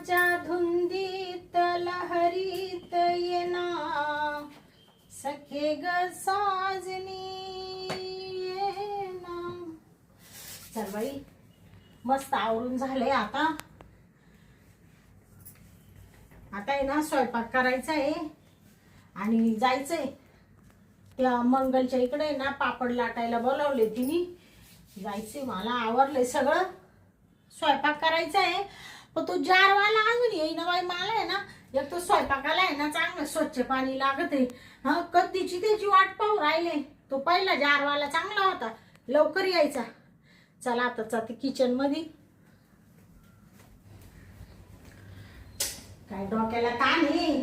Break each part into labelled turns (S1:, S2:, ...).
S1: प्रेमाच्या धुंदीत लहरीत येना सखे ग साजनी येना. चल बाई मस्त आवरून झालंय. आता आहे ना स्वयंपाक करायचा आहे आणि जायचंय त्या मंगलच्या इकडे ना पापड लाटायला बोलावले तिने. जायचंय मला, आवरलंय सगळं, स्वयंपाक करायचा आहे. पण तो जारवाला अजून येईना बाई. मला आहे ना एक तो स्वयंपाकाला आहे ना चांगलं स्वच्छ पाणी लागत आहे. हा कधीची त्याची वाट पाहू राहिले. तो पहिला जारवाला चांगला होता, लवकर यायचा. चला आता जाते किचन मध्ये. काय डोक्याला ताण आहे.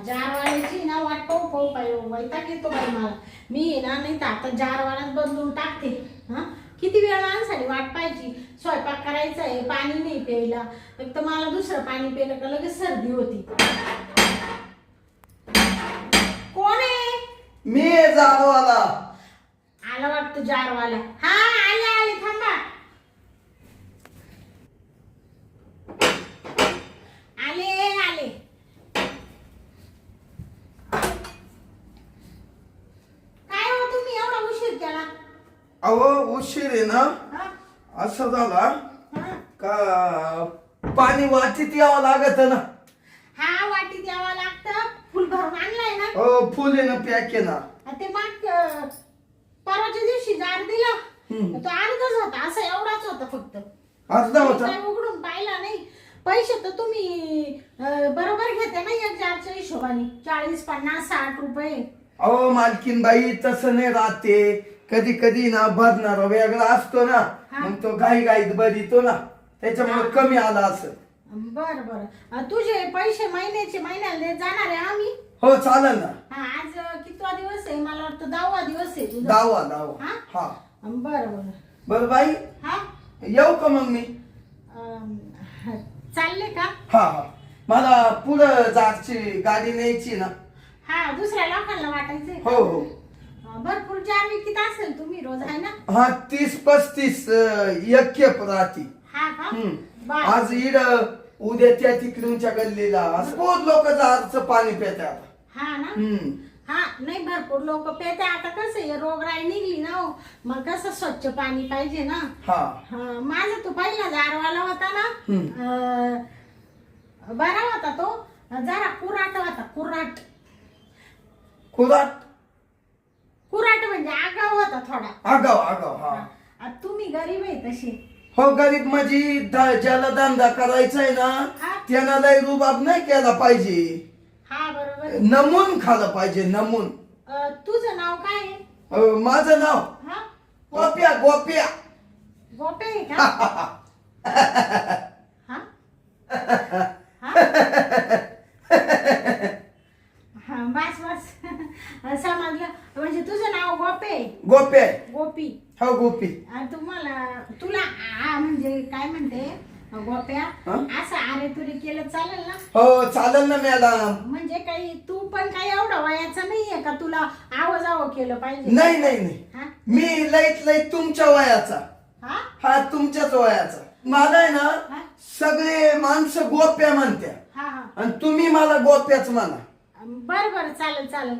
S1: जारवाल्याची ना वाट पाहू वैताग येतो बाई मला. मी आहे ना नाही तर आता जारवालाच बदलून टाकते. हा किती वेळ माणसाने वाट पाहायची. स्वयंपाक करायचा आहे, पाणी नाही प्यायला. एक तर मला दुसरं पाणी प्यायलं का लगेच सर्दी होती. कोण आहे?
S2: मी जारवाला.
S1: आला वाटतं जारवाला. हा आले आले, थांबा. आले आले. काय हो तुम्ही एवढा उशीर केला?
S2: अहो उशीर आहे ना, असं झाला का पाणी वाटीत यावं लागत ना.
S1: हा वाटीत यावं लागतं. फुल भरून आणलाय ना?
S2: हो फुल आहे ना, पॅक आहे ना.
S1: ते मग परवाच्या दिवशी जार दिला तो अर्धच होता. असं एवढाच होता फक्त.
S2: अर्धा होता.
S1: काय उघडून पाहिला नाही. पैसे तर तुम्ही बरोबर घेते ना एक जारच्या हिशोबाने. 40, 50, 60 रुपये.
S2: अहो मालकीन बाई तसं नाही राहते. कधी कधी ना भरणारा वेगळा असतो ना, मग तो घाई घाईत भरितो ना, त्याच्यामुळे कमी आला असं.
S1: बर बर. तुझे पैसे महिन्याला देत जाणार आहे आम्ही.
S2: हो चालेल ना.
S1: आज कितवा दिवस आहे? मला वाटतं 10वा दिवस आहे तुझा.
S2: 10वा. हा
S1: बर बर.
S2: बर बाई
S1: हा
S2: येऊ का मग मी?
S1: चालले का?
S2: हा मला पुढं जायची गाडी न्यायची ना.
S1: हा दुसऱ्या लोकांना वाटायचंय.
S2: हो हो.
S1: भरपूर जार विकत असेल तुम्ही रोज, आहे ना?
S2: हा 30-35 एक खेप राहती.
S1: हा का? बर.
S2: आज इड उद्या त्या तिकडूनच्या गल्लीला असं बहुत लोक जारचं पाणी पितात.
S1: हा ना. हा नाही भरपूर लोक पेते. आता कसं आहे रोगराई निघली ना हो, मग कसं स्वच्छ पाणी पाहिजे ना.
S2: हा
S1: माझा तो पहिला जारवाला होता ना, बरा होता तो. जरा कुराट होता. कुराट
S2: कुराट
S1: म्हणजे आगाव होता थोडा.
S2: आगाव हा.
S1: तुम्ही गरीब आहे तशी.
S2: हो गरीब म्हणजे ज्याला धंदा करायचा आहे ना, त्याला लय रुबाब नाही केला पाहिजे.
S1: हा बरोबर.
S2: नमून खाल्लं पाहिजे, नमून.
S1: तुझं नाव काय आहे?
S2: माझं नाव
S1: हा
S2: गोप्या.
S1: गोपे आहे का? हा हा बस समजलं. म्हणजे तुझं नाव
S2: गोप्या.
S1: गोपी.
S2: हो गोपी.
S1: तुला म्हणजे काय म्हणते गोप्या, असं अरे तुरे केलं चालेल ना?
S2: हो चालेल ना मॅडम.
S1: म्हणजे काही तू पण काही एवढा वयाचा नाहीये का तुला आवाजावं केलं पाहिजे?
S2: नाही मी लईत तुमच्या वयाचा. हा तुमच्याच वयाचा. मला आहे ना सगळे माणसं गोप्या म्हणत्या, आणि तुम्ही मला गोप्याच म्हणा.
S1: बर चालेल.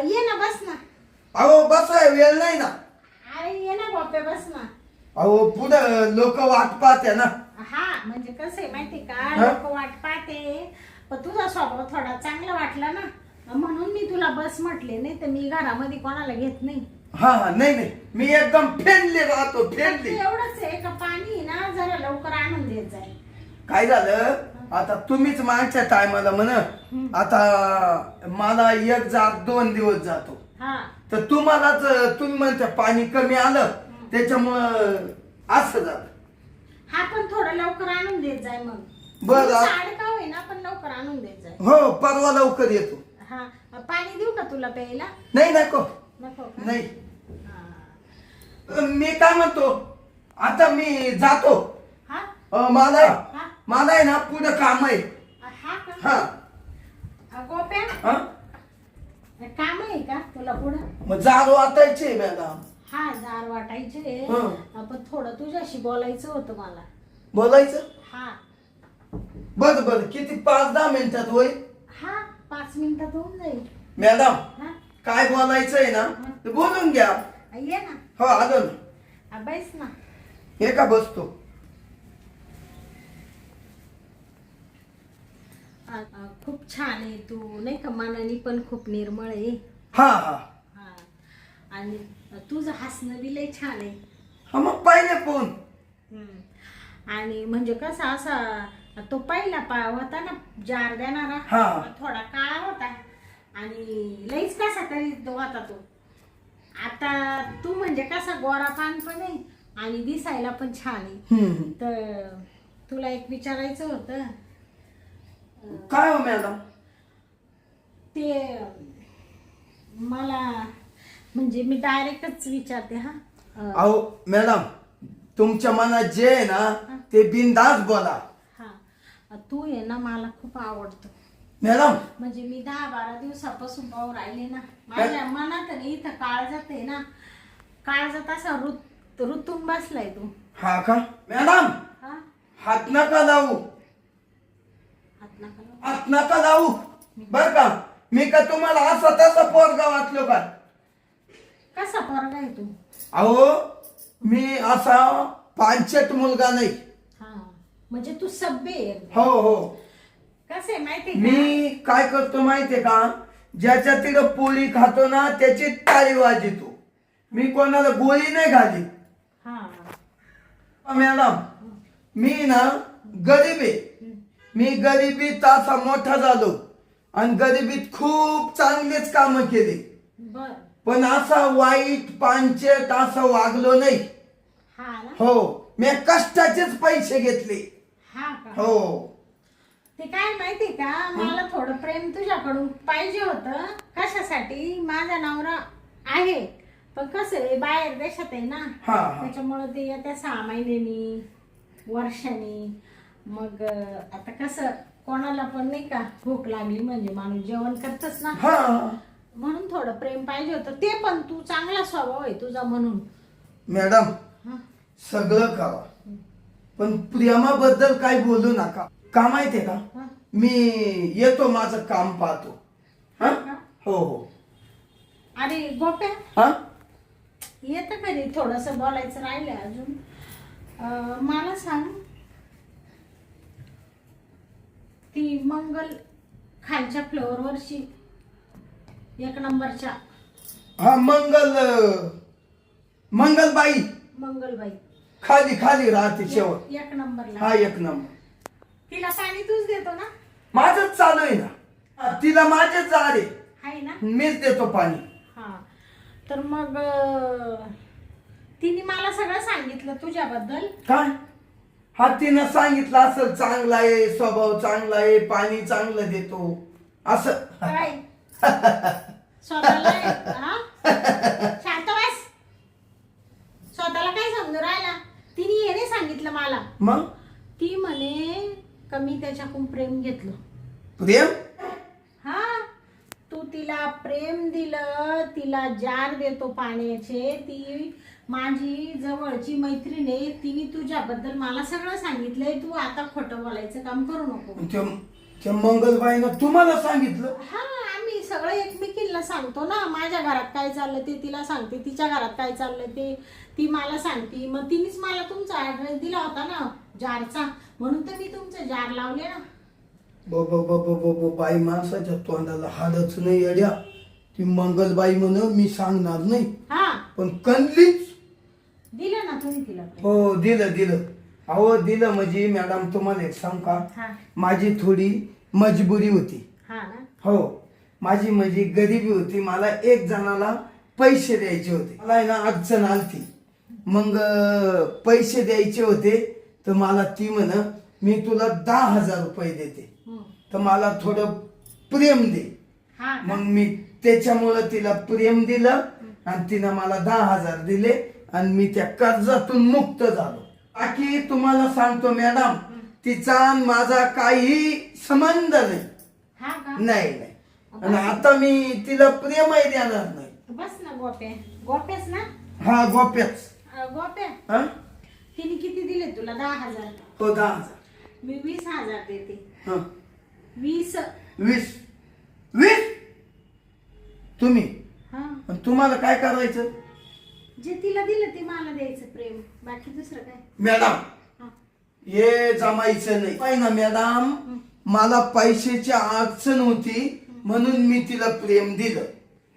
S1: ये ना, बस ना.
S2: अहो बसाय वेळ नाही ना.
S1: अरे ये ना गोप्या, बस ना.
S2: अहो पुढं लोक वाट पाहत्या ना.
S1: हा म्हणजे कसं आहे माहिती का, लोक वाट पाहते. पण तुझा स्वभाव थोडा चांगला वाटला ना, म्हणून मी तुला बस म्हटले. नाही तर मी घरामध्ये कोणाला घेत नाही.
S2: हा नाही मी एकदम फ्रेंडली राहतो. फ्रेंडली
S1: एवढंच आहे का पाणी ना जरा लवकर आणून देत जाईल.
S2: काय झालं आता, तुम्हीच मागच्या टायमाला म्हण आता मला 1 जार 2 दिवस जातो. तर तुम्ही म्हणता पाणी कमी आलं त्याच्यामुळं असं झालं.
S1: हा पण थोडं लवकर आणून देत जाय मग.
S2: बरं.
S1: का होईना पण लवकर आणून देत जाय.
S2: हो परवा लवकर येतो.
S1: हा पाणी देऊ का तुला प्यायला?
S2: नाही नको
S1: का?
S2: नाही. मी काय म्हणतो, आता मी जातो. मला आहे ना पुढं काम आहे. हा
S1: गोप्या काम आहे का तुला पुढं?
S2: मग जार वाटायचे मॅडम.
S1: हा जार वाटायचे. पण थोडं तुझ्याशी बोलायचं होतं मला.
S2: बोलायचं?
S1: हा
S2: बर बर, किती 5-10 मिनिटात होईल?
S1: हा 5 मिनिटात होऊन जाईल.
S2: मॅडम
S1: हा
S2: काय बोलायचंय ना ते बोलून घ्या.
S1: ये ना.
S2: हो आलो ना.
S1: बैस ना.
S2: हे का बसतो.
S1: खूप छान आहे तू, नाही का, मनाने पण खूप निर्मळ आहे.
S2: हा हा
S1: हा आणि तुझं हसणं बी लय छान आहे.
S2: हा मग पाहिले फोन.
S1: आणि म्हणजे कसा असा तो पहिला होता ना जार देणारा,
S2: हा.
S1: थोडा काळा होता आणि लईच कसा तरी होता तो. आता तू म्हणजे कसा गोरा पान पण आहे आणि दिसायला पण छान आहे. तर तुला एक विचारायचं होतं.
S2: काय हो मॅडम?
S1: ते मला म्हणजे मी डायरेक्टच विचारते. हा
S2: अहो मॅडम, तुमच्या मनात जे आहे ना ते बिनधास्त बोला.
S1: हा तू आहे ना मला खूप आवडतो
S2: मॅडम.
S1: म्हणजे मी 10-12 दिवसापासून पाहू राहिले ना, माझ्या मनात नाही इथं काळजात आहे ना, काळजात असा ऋतून बसलाय तू.
S2: हा का मॅडम?
S1: हा
S2: हात नका लावू,
S1: हात नका लावू.
S2: हात नका लावू बर का. मी का तुम्हाला असा तसा पोरगा वाटलो का?
S1: कसा पोरगा आहे तू?
S2: अहो मी असा पांचट मुलगा नाही.
S1: हा म्हणजे तू सभ्य आहे.
S2: हो हो.
S1: कसं आहे माहितीये का?
S2: मी काय करतो माहितीये का, ज्याच्या तिथं पोळी खातो ना त्याची टाळी वाजतो. मी कोणाला गोळी नाही घाली.
S1: हा
S2: मॅडम मी ना गरीब आहे. मी गरिबीत असा मोठा झालो आणि गरिबीत खूप चांगलेच काम केले,
S1: बर.
S2: पण असा वाईट पांचट असं वागलो नाही.
S1: हा ना.
S2: हो मी कष्टाचेच पैसे घेतले.
S1: हा का?
S2: हो.
S1: ते काय माहिती का, मला थोडं प्रेम तुझ्याकडून पाहिजे होतं. कशासाठी? माझा नवरा आहे पण कसं आहे बाहेर देशात आहे ना,
S2: हा हा.
S1: त्याच्यामुळे ते येत्या 6 महिन्यांनी वर्षांनी. मग आता कसं कोणाला पण नाही का भूक लागली म्हणजे माणूस जेवण करतच ना,
S2: हा
S1: म्हणून थोडं प्रेम पाहिजे होतं. ते पण तू चांगला स्वभाव आहे तुझा म्हणून.
S2: मॅडम
S1: हा
S2: सगळं खावा पण प्रेमाबद्दल काही बोलू नका. का माहितीये का,
S1: हा.
S2: मी येतो माझं काम पाहतो. हा
S1: का?
S2: हो हो.
S1: अरे गोप्या,
S2: हा
S1: येतं घरी, थोडस बोलायचं राहिलं अजून. मला सांग, ती मंगल खालच्या फ्लोअर वरची 1 नंबरच्या
S2: हा मंगलबाई
S1: मंगलबाई
S2: खाली खाली राहते शेवट.
S1: 1 नंबरला.
S2: हा 1 नंबर.
S1: तिला पाणी तूच देतो ना?
S2: माझच चालू आहे ना. हा, तिला माझेच झाले,
S1: आहे ना.
S2: मीच देतो पाणी.
S1: हा तर मग तिने मला सगळं सांगितलं तुझ्याबद्दल.
S2: काय? हा तिनं सांगितलं असं चांगला आहे, स्वभाव चांगला आहे, पाणी चांगलं देतो असं.
S1: काय स्वतःला हा? शांत बस. स्वतःला काय समजून राहिला? तिने हे नाही सांगितलं मला.
S2: मग
S1: ती म्हणे का मी त्याच्याकडून प्रेम घेतलं.
S2: प्रेम?
S1: हा तू तिला प्रेम दिलं, तिला जार देतो पाण्याचे. ती माझी जवळची मैत्रीण आहे, तिने तुझ्याबद्दल मला सगळं सांगितलंय. तू आता खोटं बोलायचं काम करू नको.
S2: त्या मंगलबाईनं तुम्हाला सांगितलं?
S1: हा आम्ही सगळं एकमेकींना सांगतो ना. माझ्या घरात काय चाललं ते तिला सांगते, तिच्या घरात काय चाललं ते ती मला सांगते. मग तिनेच मला तुमचा ऍड्रेस दिला होता ना जारचा, म्हणून तर मी तुमचे जार लावले ना.
S2: बाई माणसाच्या तोंडाला हाडच नाही येड्या. ती मंगलबाई म्हण मी सांगणार नाही,
S1: हा
S2: पण कणलीच.
S1: दिलं ना तुम्ही तिला.
S2: हो दिलं दिलं. अहो दिलं म्हणजे मॅडम तुम्हाला एक सांग का,
S1: हा
S2: माझी थोडी मजबुरी होती.
S1: हा ना.
S2: हो माझी म्हणजे गरिबी होती. मला एक जणाला पैसे द्यायचे होते. मला आहे ना अडचण आलती. मग पैसे द्यायचे होते तर मला ती म्हण मी तुला 10,000 रुपये देते, तर मला थोडं प्रेम दे.
S1: हा
S2: मग मी त्याच्यामुळं तिला प्रेम दिलं आणि तिनं मला 10,000 दिले आणि मी त्या कर्जातून मुक्त झालो. बाकी तुम्हाला सांगतो मॅडम, तिचा आणि माझा काही संबंध नाही.
S1: हा का?
S2: नाही नाही. आणि आता मी तिला प्रेमही देणार नाही.
S1: बस ना गोप्या. गोप्याच ना.
S2: हा गोप्याच.
S1: गोप्या
S2: हा
S1: तिने किती दिले तुला? 10,000.
S2: हो 10,000.
S1: मी 20,000 देते.
S2: हं.
S1: 20.
S2: 20 20 तुम्ही
S1: हा,
S2: आणि तुम्हाला काय करायचं
S1: जे तिला दिलं ते मला द्यायचं प्रेम, बाकी दुसरं काय.
S2: मॅडम?
S1: हा.
S2: हे जमायचं नाही पाहिजे ना मॅडम. मला पैशाची अडचण होती म्हणून मी तिला प्रेम दिलं,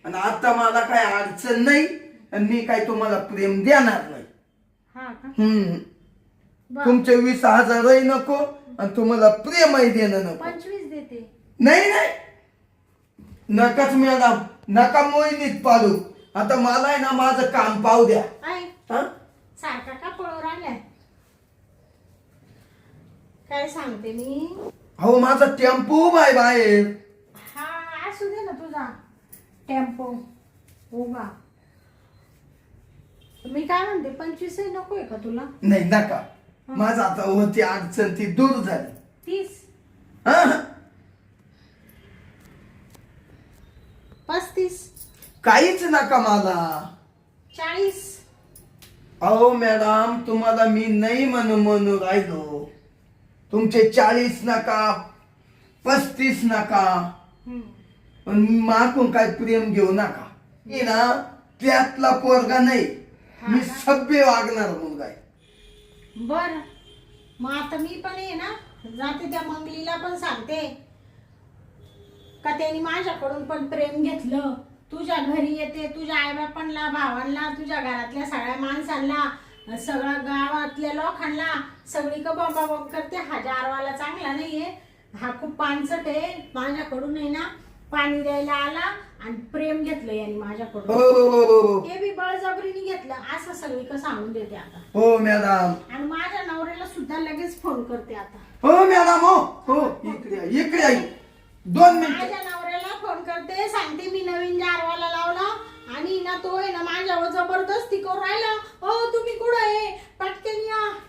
S2: आणि आता मला काय अडचण नाही आणि मी काय तुम्हाला प्रेम देणार नाही.
S1: हा का? बरं.
S2: तुमचे 20,000 नको आणि तुम्हाला प्रेमही देणं नको.
S1: 25 देते.
S2: नाही नाही, नकाच मॅडम, नका मोहिनीत पाडू. आता मला आहे ना माझं काम पाहू द्या.
S1: काय
S2: हं?
S1: सारखा का पळून राहिलाय? काय सांगते मी.
S2: अहो माझा टेम्पो उभा आहे बाहेर.
S1: हा, असू दे ना तुझा टेम्पो उभा. मी काय म्हणते, 25 नकोय का तुला?
S2: नाही नका, माझा आता होती अडचण ती दूर झाली.
S1: 30.
S2: हं?
S1: 35.
S2: काहीच नका मला.
S1: 40.
S2: अहो मॅडम, तुम्हाला मी नाही म्हणून राहिलो. तुमचे 40 नका, 35 नका, पण मागून काय प्रेम घेऊ नका. मी ना त्यातला पोरगा नाही, मी सभ्य वागणार मुलगा आहे.
S1: बर, मग आता मी पण आहे ना, जाते त्या मंगलीला पण सांगते का त्यांनी माझ्याकडून पण प्रेम घेतलं. तुझ्या घरी येते, तुझ्या आईबापांना, भावांना, तुझ्या घरातल्या सगळ्या माणसांना, सगळ्या गावातल्या लोकांना सगळी का बॉम्बा बॉम्ब करते. हा जारवाला चांगला नाहीये, हा खूप पानसट आहे. माझ्याकडून आहे ना पाणी द्यायला आला आणि प्रेम घेतलं यांनी माझ्याकडून.
S2: हो
S1: ते बी बळजबरीने घेतलं असं सगळी का सांगून देते आता.
S2: हो मॅडम.
S1: आणि माझ्या नवऱ्याला सुद्धा लगेच फोन करते आता.
S2: हो मॅडम. हो हो, इकडे आई 2 मिनिट.
S1: माझ्या नवऱ्याला फोन करते, सांगते मी नवीन जारवाला लावला आणि ना तो आहे ना माझ्यावर जबरदस्ती करून राहिला. हो तुम्ही कुठं आहे, पटकन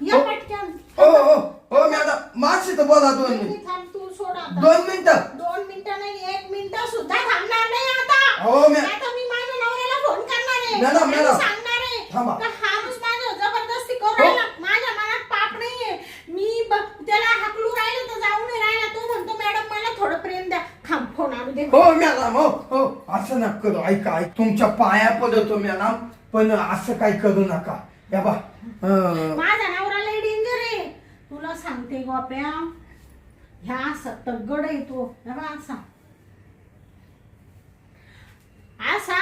S1: या पटकन.
S2: हो हो हो मॅडम, माझी तर बोला 2 मिनिट.
S1: थांब, तू सोड आता.
S2: 2 मिनिटं.
S1: 2 मिनिटं नाही, 1 मिनिट सुद्धा थांबणार नाही आता.
S2: हो
S1: आता मी माझ्या नवऱ्याला फोन करणार आहे.
S2: मॅडम,
S1: आणि
S2: मॅडम.
S1: सांगणार आहे
S2: थांबा.
S1: का हा माणूस माझ्यावर जबरदस्ती करून राहिला. माझ्या मनात पाप नाहीये. मी त्याला हाकलू राहिलो तर जाऊ नाही राहिला. तो म्हणतो मॅडम मला थोडं प्रेम द्या. थांब, फोन आणू दे.
S2: हो मॅडम. हो हो, असं नका करू. ऐका, तुमच्या पाया पडतो मॅडम, पण असं काही करू नका. या बा,
S1: माझा नवरा लय डेंजर आहे, तुला सांगते गोप्या. ह्या असा तगड आहे तो. हे बघ, असा असा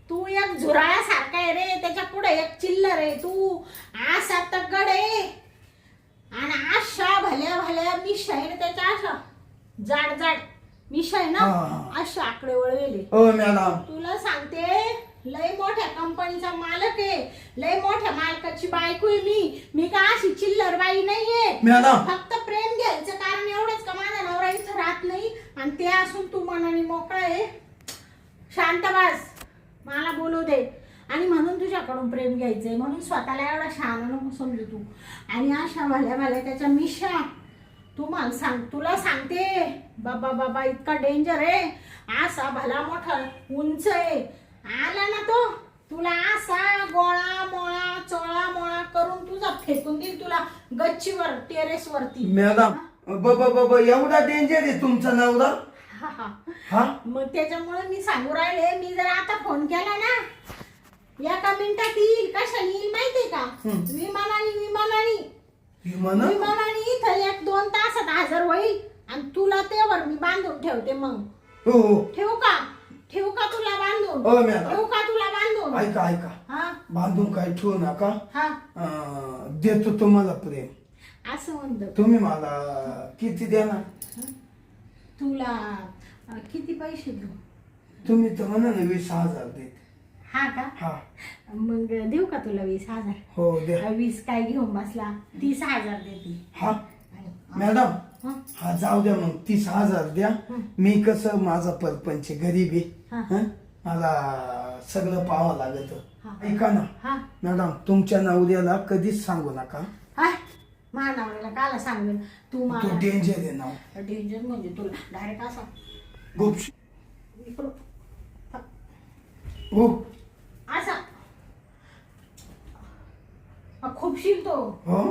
S1: तू एक झुराळ्यासारखा आहे रे, त्याच्या पुढे एक चिल्लर आहे. तू असा तगड आहे आणि अशा भल्या भल्या मिशा आहे त्याच्या, अशा जाड मिशा आहे ना, अशा आकडे वळवेले.
S2: हो मॅडम.
S1: तुला सांगते लय मोठ्या कंपनीचा मालक आहे, लय मोठ्या मालकाची बायको आहे मी का अशी चिल्लर बाई नाहीये
S2: मॅडम.
S1: फक्त प्रेम घ्यायचं कारण एवढंच का माझा नवरा इथं राहत नाही आणि ते असून तू मनाने मोकळा आहे. शांत बस, मला बोलू दे. आणि म्हणून तुझ्याकडून प्रेम घ्यायचंय म्हणून स्वतःला एवढा शहाणा नको समजू तू. आणि अशा भल्या त्याच्या मिशा तुला सांगते बाबा इतका डेंजर आहे. असा भला मोठा उंच आहे, आला ना तो तुला असा गोळा मोळा चोळा मोळा करून तुझा फेकून देईल तुला गच्चीवर, टेरेस वरती.
S2: मॅडम, एवढा डेंजर आहे तुमचा नवरा? हा,
S1: मग त्याच्यामुळे मी सांगू राहिले, मी जर आता फोन केला ना एका मिनिटात येईल. कशाने येईल माहितीये का? विमानाने इथं 1-2 तासात हजर होईल आणि तुला तेवर मी बांधून ठेवते. मग
S2: हो.
S1: ठेवू का तुला बांधून?
S2: हो मॅडम.
S1: ठेवू का तुला बांधून?
S2: ऐका,
S1: हा
S2: बांधून काय ठेवू नका.
S1: हा,
S2: देतो तुम्हाला प्रेम.
S1: असं म्हणतो.
S2: तुम्ही मला किती देणार?
S1: तुला किती पैसे देऊ?
S2: तुम्ही तर म्हणा ना 20,000 देते.
S1: हा का?
S2: हा.
S1: मग देऊ का तुला 20,000?
S2: हो द्या.
S1: 20 काय घेऊन बसला? 30,000 देते.
S2: हा मॅडम, हा जाऊ द्या मग 30,000 द्या. मी कसं माझा परपंच गरीब आहे, मला सगळं पाहावं लागत. ऐका ना मॅडम, तुमच्या नवऱ्याला कधीच सांगू नका.
S1: नवऱ्याला काला सांगेल तू? मला
S2: डेंजर आहे नाव.
S1: डेंजर म्हणजे तुला डायरेक्ट असा
S2: गुप्त
S1: इकडं असा खूपशील तो.
S2: हो.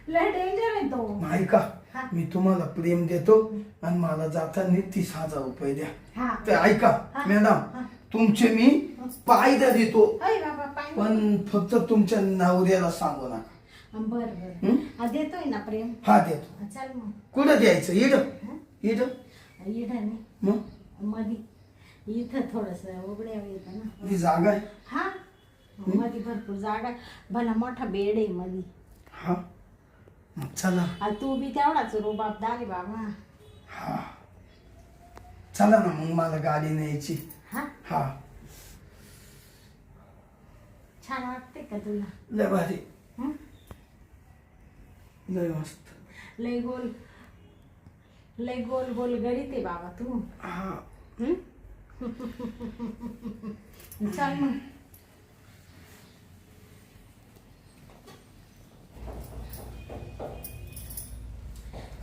S1: लय डेंजर आहे तो.
S2: ऐका
S1: हा.
S2: मी तुम्हाला प्रेम देतो आणि मला जाताना 30,000 रुपये द्या.
S1: हा.
S2: ते ऐका
S1: हा.
S2: मॅडम तुमचे मी पाय देतो
S1: अय बाबा पाय.
S2: पण फक्त तुमच्या नवऱ्याला सांगू नका.
S1: बर बर. हा, देतोय ना प्रेम.
S2: हा देतो.
S1: हा, चल मग.
S2: कुठं द्यायचं इड इड
S1: इथं नाही
S2: मग
S1: मधी. इथं थोडस उघड्या येतं ना.
S2: ही जागा आहे.
S1: हा मधी भरपूर जागा आहे. भला मोठा बेड आहे मधी.
S2: हा मग चला.
S1: तू बी तेवढाच रुबाबदार आहे बाबा.
S2: हा चला ना मग मला गाडी न्यायची.
S1: हा
S2: हा
S1: छान वाटते का तुला?
S2: लय भारी
S1: हं?
S2: लय मस्त.
S1: लय गोल गोल गरीत आहे बाबा तू.
S2: हा
S1: हं? चल मग.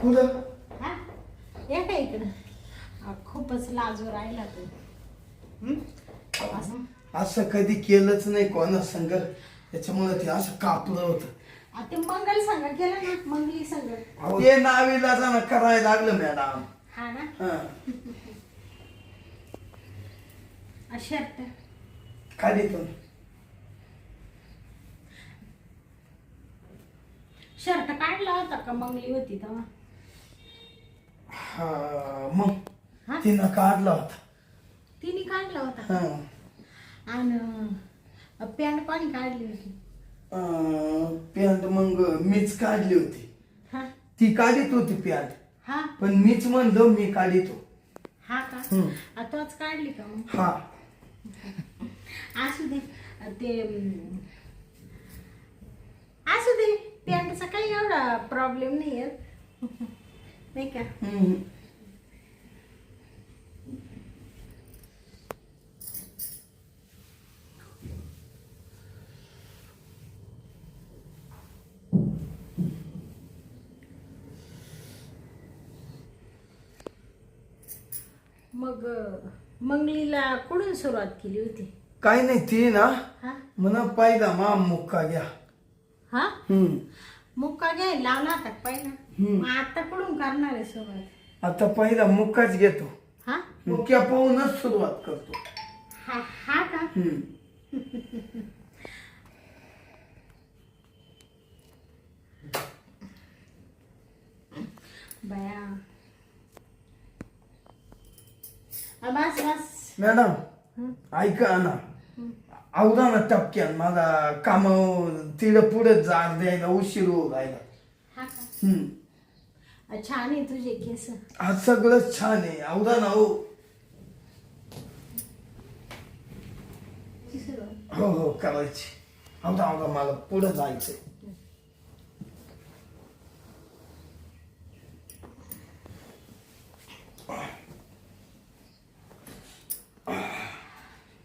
S2: कुठं
S1: हा ये का इकडं. खूपच लाजू राहिला तू. हं? असं
S2: असं कधी केलंच नाही कोणा संग त्याच्यामुळे ते असं कापलं होतं.
S1: ते मंगल संघ केलं ना. मंगली संघ.
S2: ते नावीला जाणं करायला लागलं मॅडम.
S1: हा ना.
S2: हा
S1: शर्ट
S2: खाली तो
S1: शर्ट काढला होता का मंगली होती तेव्हा?
S2: हा मग
S1: हा?
S2: तिनं काढला होता.
S1: तिने काढला होता.
S2: हा
S1: आणि पॅन्ट कोणी काढली होती?
S2: पॅन्ट मग मीच काढली होती.
S1: हा
S2: ती काढीत होती पॅन्ट
S1: हा
S2: पण मीच म्हणलो मी काढितो.
S1: हा का? तोच काढली का मग?
S2: हा
S1: असू दे. ते असू दे. पॅन्टचा काही एवढा प्रॉब्लेम नाही आहे. नाही का? मग मंगलीला कुठून सुरुवात केली होती?
S2: काय नाही ती ना
S1: हा
S2: म्हणा पहिला मा मुक्का घ्या.
S1: हा मुक्का घ्यायला लावला होता का पहिला? मग आता कुठून करणार आहे सुरुवात?
S2: आता पहिला मुक्काच घेतो.
S1: हा
S2: मुक्या पाहूनच सुरुवात करतो.
S1: हा हा का? बया बस बस.
S2: मॅडम ऐका ना आवडा ना टपक्यान मला काम तिला पुढे जार द्यायला उशीर होऊ राहिला.
S1: हा का? छान आहे तुझे केस.
S2: आज सगळंच छान आहे आवडा ना हो. हो हो करायची. आवडा आवडा मला पुढे जायचंय.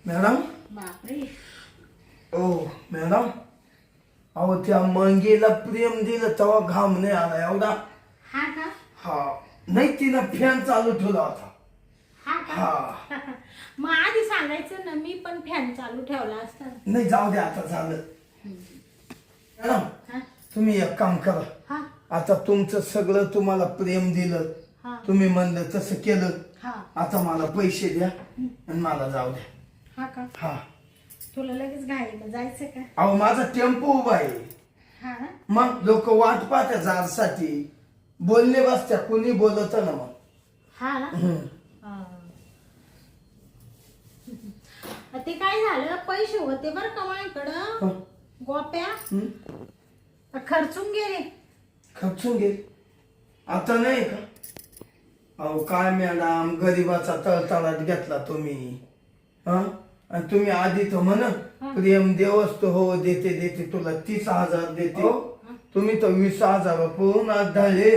S2: मॅडम
S1: बापरे.
S2: ओ मॅडम अहो त्या मंगेला प्रेम दिलं तेव्हा घाम नाही आला एवढा.
S1: हा का?
S2: हा नाही तिनं फॅन चालू ठेवला होता.
S1: हा का?
S2: हा
S1: मग आधी सांगायचं ना. मी पण फॅन चालू ठेवला असता.
S2: नाही जाऊ दे आता झालं. मॅडम
S1: हा
S2: तुम्ही एक काम करा.
S1: हा
S2: आता तुमचं सगळं तुम्हाला प्रेम दिलं
S1: हा
S2: तुम्ही म्हणलं तसं केलं.
S1: हा
S2: आता मला पैसे द्या आणि मला जाऊ द्या.
S1: हा का?
S2: हा
S1: तुला लगेच घाईला जायचं का?
S2: अहो माझा टेम्पो उभा आहे.
S1: हा ना.
S2: मग लोक वाट पाहत्या जारसाठी बोलले बसत्या कुणी बोलत ना मग.
S1: हा ना. हा. ते काय झालं पैसे होते बरं का माझ्याकडं. गोप्या खर्चून गेले.
S2: खर्चून घे आता नाही का? अहो काय मॅडम गरीबाचा तळतळाट घेतला तुम्ही. हा आणि तुम्ही आधी तर म्हण प्रेम देवच तो हो देते देते तुला 30,000 देते. तुम्ही तर 20,000 पळून आज झाले.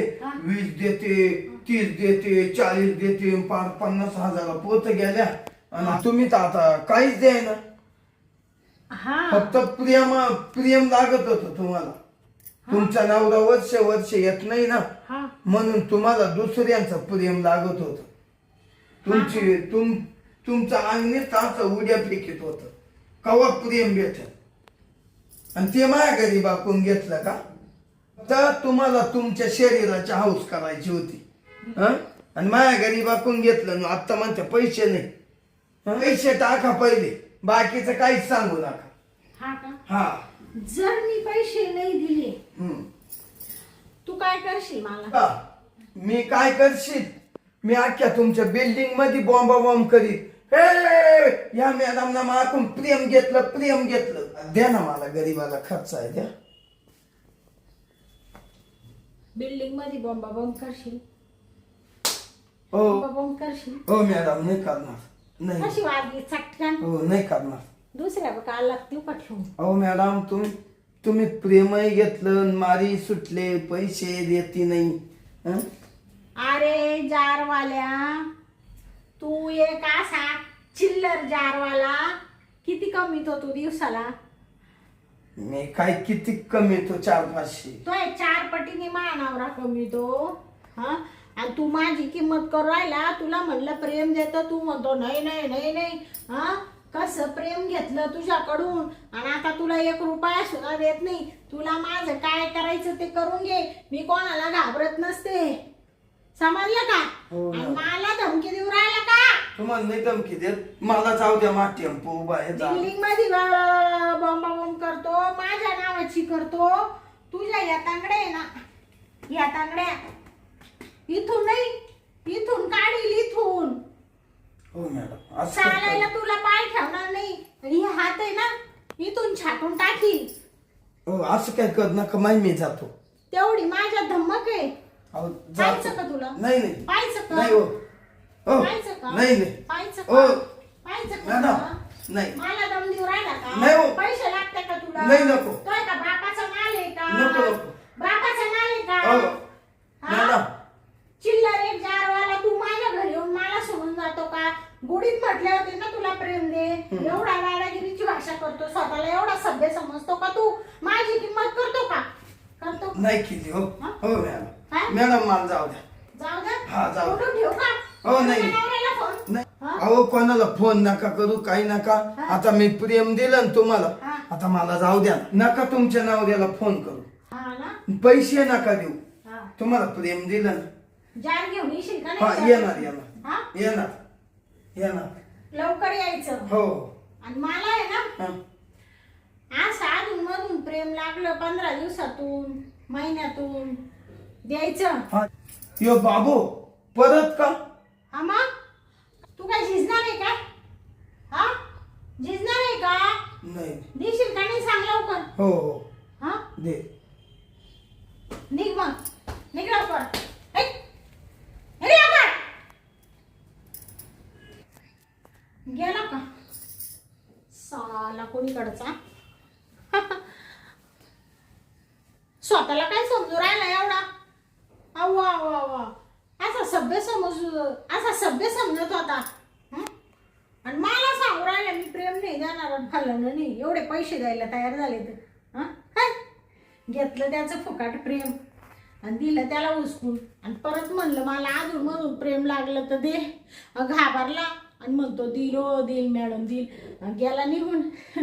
S2: 20 देते 30 देते 40 देते 50,000 पोत गेल्या आणि तुम्ही तर आता काहीच द्याय ना. फक्त प्रेम लागत होत तुम्हाला. तुमचा नवरा वर्ष येत नाही ना म्हणून तुम्हाला दुसऱ्यांचं प्रेम लागत होत. तुमचं अंगणे ताचं उड्या फेकीत होत कवा प्रेम भेटल आणि ते माझ्या घरी बाकून घेतलं का? फक्त तुम्हाला तुमच्या शरीराची हौस करायची होती हं? आणि माझ्या घरी बाकून घेतलं ना आता म्हणते पैसे नाही हं? पैसे टाका पहिले बाकीचं काहीच सांगू नका
S1: हा का?
S2: हा
S1: जर मी पैसे नाही दिले
S2: हम्म.
S1: तू काय करशील मला?
S2: का? मी काय करशील मी अख्ख्या तुमच्या बिल्डिंग मध्ये बॉम्ब करीत हे या मॅडमना माकून प्रेम घेतलं द्या ना मला गरीबाला खर्च आहे द्या
S1: बिल्डिंग मध्ये बॉम्ब करशील?
S2: हो
S1: बॉम्ब करशील?
S2: हो मॅडम नाही करणार नाही
S1: कशी वागली चटकन?
S2: हो नाही करणार
S1: दुसऱ्या काल लागतील पटलून.
S2: अहो मॅडम तुम्ही प्रेमही घेतलं मारी सुटले पैसे देती नाही हं?
S1: अरे जारवाल्या, तू एक असा चिल्लर जारवाला किती कमीतो तू दिवसाला?
S2: मी काय किती कमी तो 400-500
S1: तो 4 पटीने मानावरा कमीतो हा. आणि तू माझी किंमत करू राहिला. तुला म्हणलं प्रेम देतो तू म्हणतो नाही नाही नाही नाही हा. कसं प्रेम घेतलं तुझ्याकडून आणि आता तुला 1 रुपया सुद्धा देत नाही. तुला माझं काय करायचं ते करून घे. मी कोणाला घाबरत नसते समजलं का?
S2: हो ना.
S1: आणि मला धमकी देऊ राहिला का?
S2: तुम्हाला नाही धमकी देत मला जाऊ द्या मा टेम्पो उभा आहे जा.
S1: बिल्डिंग मध्ये बॉम्ब करतो माझ्या नावाची करतो. तुझ्या या तांगड्या आहे ना या तांगड्या इथून नाही इथून काढील इथून.
S2: हो मॅडम असं काय
S1: चालायला तुला पाय ठेवणार नाही. आणि हे हात आहे ना इथून छाटून टाकी.
S2: हो असं काय कर नका माही मी जातो
S1: तेवढी माझ्या धमक आहे.
S2: अहो,
S1: पाहायचं
S2: जातो.
S1: का तुला?
S2: नाही नाही
S1: पाहायचं का?
S2: नाही हो हो
S1: पाहायचं का?
S2: नाही नाही
S1: पाहायचं
S2: हो
S1: का? पाहायचं का?
S2: मॅडम नाही
S1: मला दम देऊ राहिला का?
S2: नाही हो.
S1: पैसे लागते का तुला?
S2: नाही, नको.
S1: तो का बापाचा माल आहे का?
S2: नको, नको.
S1: बापाचा माल आहे का?
S2: हो
S1: हा?
S2: मॅडम
S1: चिल्लर एक जारवाला तू माझ्या घरी येऊन मला सोडून जातो का? गुढीत म्हटले होते ना तुला प्रेम दे. एवढा दादागिरीची भाषा करतो स्वतःला एवढा सभ्य समजतो का तू? माझी किंमत करतो का? करतो
S2: नाही केली हो
S1: हा?
S2: हो
S1: हा?
S2: मॅडम मॅडम मला जाऊ द्या
S1: जाऊ दे.
S2: हा, जाऊ दे.
S1: फोटो ठेवू का?
S2: हो, नाही.
S1: तुझ्या नवऱ्याला फोन?
S2: नाही
S1: हा?
S2: अहो कोणाला फोन नका करू काही नका
S1: हा.
S2: आता मी प्रेम दिलं ना तुम्हाला
S1: हा.
S2: आता मला जाऊ द्या नका तुमच्या नवऱ्याला फोन करू
S1: हा ना?
S2: पैसे नका देऊ
S1: हा.
S2: तुम्हाला प्रेम दिलं ना
S1: जार घेऊन येशील का
S2: हा
S1: नाही?
S2: येणार
S1: हा?
S2: येणार येणार
S1: लवकर यायचं.
S2: हो
S1: आणि मला आहे ना
S2: हा.
S1: असं अधून मधून प्रेम लागलं 15 दिवसातून महिन्यातून द्यायचं.
S2: हा. यो बाबू परत का
S1: हा मग तू काय झिजणार आहे का? हा झिजणार आहे का?
S2: नाही
S1: देशील का नाही सांग लवकर.
S2: हो हो
S1: हा
S2: दे
S1: निघ मग निघ लवकर. ऐ, निघ लवकर. गेला का साला कोणीकडचा? स्वतःला काय समजू राहिला एवढा? अव्वा अव्वा अव्वा असा सभ्य समजत होता हं? आणि मला सांगू राहिला मी प्रेम नाही देणार फलन नाही. एवढे पैसे द्यायला तयार झाले तर हं? काय घेतलं त्याचं फुकाट प्रेम आणि दिलं त्याला उचकून आणि परत म्हणलं मला अजून म्हणून प्रेम लागलं तर दे. घाबरला आणि म्हणतो दिल हो दिल मॅडम दिल. गेला निघून.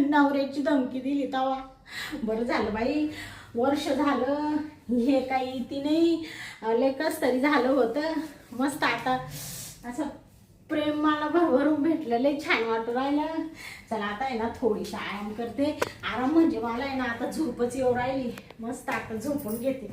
S1: नवऱ्याची धमकी दिली तवा. बरं झालं बाई वर्ष झालं हे काही ती नाही लेकच तरी झालं होतं. मस्त आता असं प्रेम मला भरभरून भेटलं लय छान वाटू राहिलं. चला आता आहे ना थोडीशी आराम करते. आराम म्हणजे मला आहे ना आता झोपच येऊ राहिली. मस्त आता झोपून घेते.